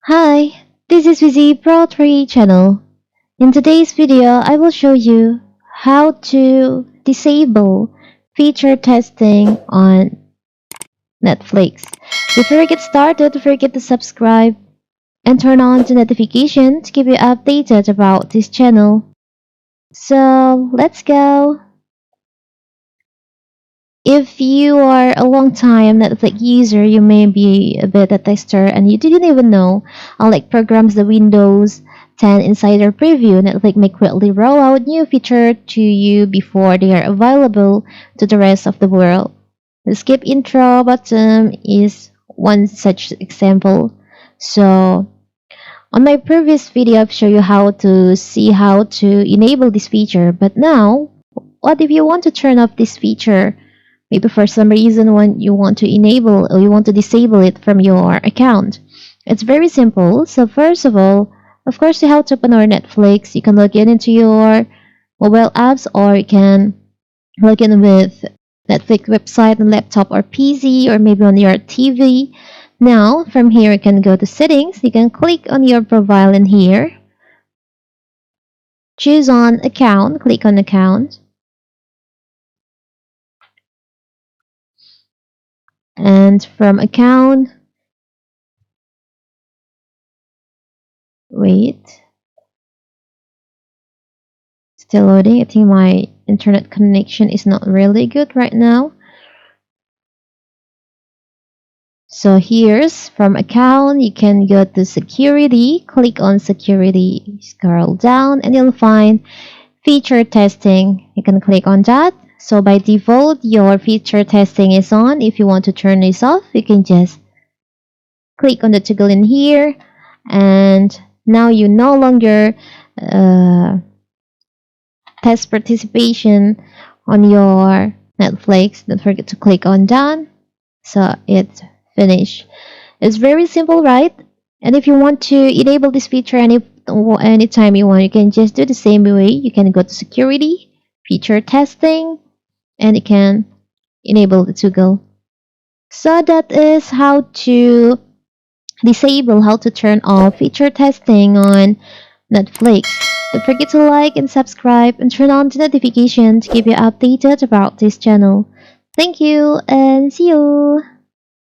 Hi, this is Vizi Pro 3 channel. In today's video, I will show you how to disable feature testing on Netflix. Before we get started, don't forget to subscribe and turn on the notification to keep you updated about this channel. So, let's go. If you are a long time Netflix user, you may be a beta tester and you didn't even know. Unlike programs the Windows 10 Insider Preview, Netflix may quickly roll out new feature to you before they are available to the rest of the world. The skip intro button is one such example. So, on my previous video, I've shown you how to see how to enable this feature. But now, what if you want to turn off this feature? Maybe for some reason when you want to enable or you want to disable it from your account. It's very simple. So first of all, of course, you have to open our Netflix. You can log in into your mobile apps or you can log in with Netflix website on laptop or PC or maybe on your TV. Now, from here, you can go to settings. You can click on your profile in here. Choose on account. Click on account. And from account, wait. Still loading. I think my internet connection is not really good right now. So here's from account, you can go to security, click on security, scroll down and you'll find feature testing. You can click on that. So by default, your feature testing is on. If you want to turn this off, you can just click on the toggle in here and now you no longer test participation on your Netflix. Don't forget to click on done. So it's finished. It's very simple, right? And if you want to enable this feature anytime you want, you can just do the same way. You can go to security, feature testing, and you can enable the toggle. So that is how to disable, how to turn off feature testing on Netflix. Don't forget to like and subscribe and turn on the notification to keep you updated about this channel. Thank you and see you!